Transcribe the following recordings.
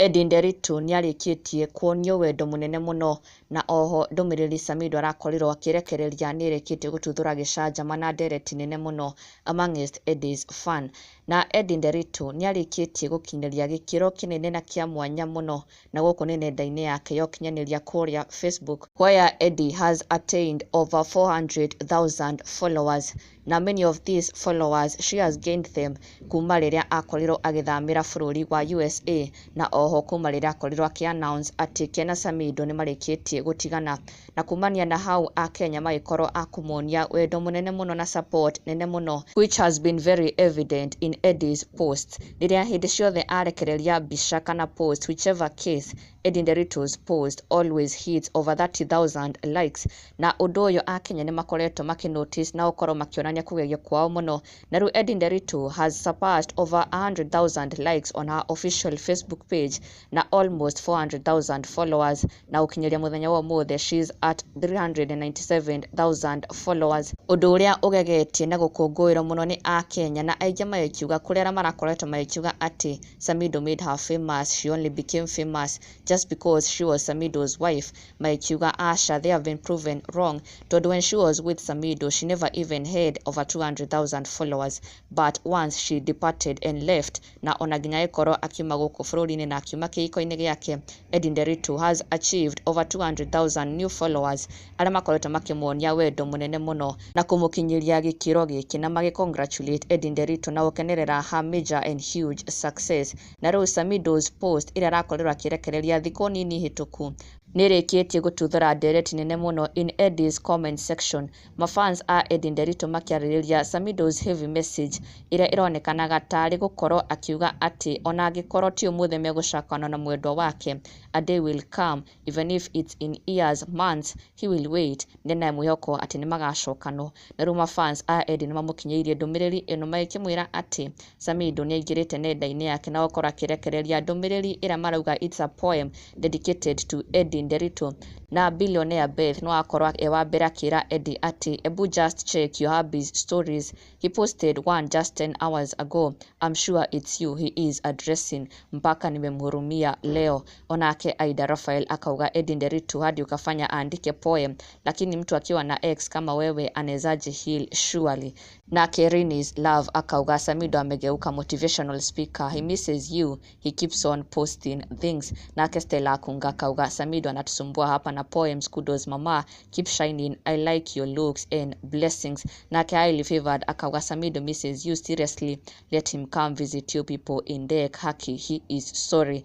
EDDAY NDERITU niarikitie Kûonio Wendo munene muno na oho Ndûmîrîri Samidoh arakorirwo akirekereria niarikitie gututhura gicanjama na ndereti nene muno amongst Edday's fan. Na EDDAY NDERITU niarikitie gukinyeria gikiro kinene na kia mwanya muno na guku ni nenda-ini yake yo kinyaniria kuria Facebook, where Eddie has attained over 400,000 followers. Na many of these followers she has gained them kuma riria akorirwo agithamira bururi wa USA, na oho kuma riria akorirwo aki-announce ati Kena Samidoh ni marikitie gutigana, na kumania na hau Akenya magikorwo akumuonia wendo munene muno na support nene muno, which has been very evident in Edday's posts. Riria hindi ciothe arekereria mbica kana post, whichever case, EDDAY NDERITU's post always hits over 30,000 likes, na undu uyu Akenya ni makoretwo makinotice na ukorwo makionania kugegia kwao muno, na riu EDDAY NDERITU has surpassed over 100,000 likes on her official Facebook page na almost 400,000 followers, na ukinyeria muthenya wa mothe she's at 397,000 followers. Undu uria ugegetie na gukungũĩrwo muno ni Akenya, na aingĩ magikiuga kuri aria marakoretwo magikiuga ati Samidoh made her famous, she only became famous just because she was Samidoh's wife. Magikiuga aca, they have been proven wrong, tondu when she was with Samidoh she never even had over 200,000 followers, but once she departed and left, na ona nginya ikorwo akiuma guku bururi-ini na akiuma kiiko-ini giake, EDDAY NDERITU has achieved over 200,000 new followers aria makoretwo makimuonia wendo munene muno na kumukinyiria gikiro giki, na magicongratulate EDDAY NDERITU na gukenerera her major and huge success. Na riu Samidoh's post iria arakorirwo akirekereria thiku nini hituku nirikitie gututhura ndereti nene muno in Edday's comment section. Mafans a EDDAY NDERITU makiaririria Samidoh's heavy message iria ironekanaga tari gukorwo akiuga ati ona angikorwo ti umuthe megucakana na mwendwa wake, a day will come, even if it's in years, months, he will wait. Nena mwihoko ati ni magacokano. Na riu mafans a Eddie nimamukinyeirie ndumiriri ino magikimwira ati Samidoh niaingirite nenda-ini yake na gukorwo akirekereria ndumiriri iria marauga it's a poem dedicated to EDDAY NDERITU. Na billionaire Beth no akorwo ewa mbere akira Eddie ati ebu just check your hubby's stories, he posted one just 10 hours ago, I'm sure it's you he is addressing, mpaka nimemhurumia leo. Onake Aida Raphael akauga EDDAY NDERITU hadi ukafanya aandike poem, lakini mtu akiwa na ex kama wewe anezaje heal surely. Na Kerini's Love akauga Samidoh amegeuka motivational speaker, he misses you, he keeps on posting things. Na Stella akunga akauga Samidoh anatusumbua hapa na poems, kudos mama, keep shining, I like your looks and blessings. Na highly favored akauga Samidoh misses you seriously, let him come visit you people in Dek Haki, he is sorry.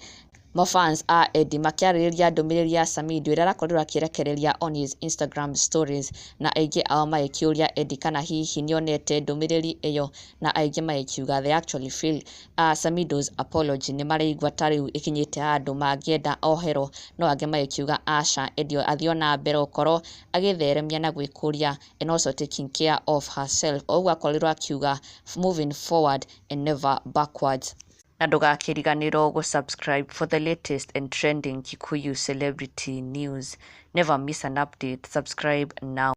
Mafans a Eddie makiaririria ndumiriri ya Samidoh iria arakorirwo akirekereria on his Instagram stories, na aingĩ ao magikiuria Eddie kana hihi nionete ndumiriri iyo, na aingĩ magikiuga they actually feel Samidoh's apology ni maraigua tariu ikinyite handu mangienda ohero, no angĩ magikiuga aca, Eddie athio na mbere ukorwo agitheremia na gwikuria and also taking care of herself, oguo akorirwo akiuga moving forward and never backwards. Na ndugakiriganirwo gusubscribe for the latest and trending Kikuyu celebrity news. Never miss an update. Subscribe now.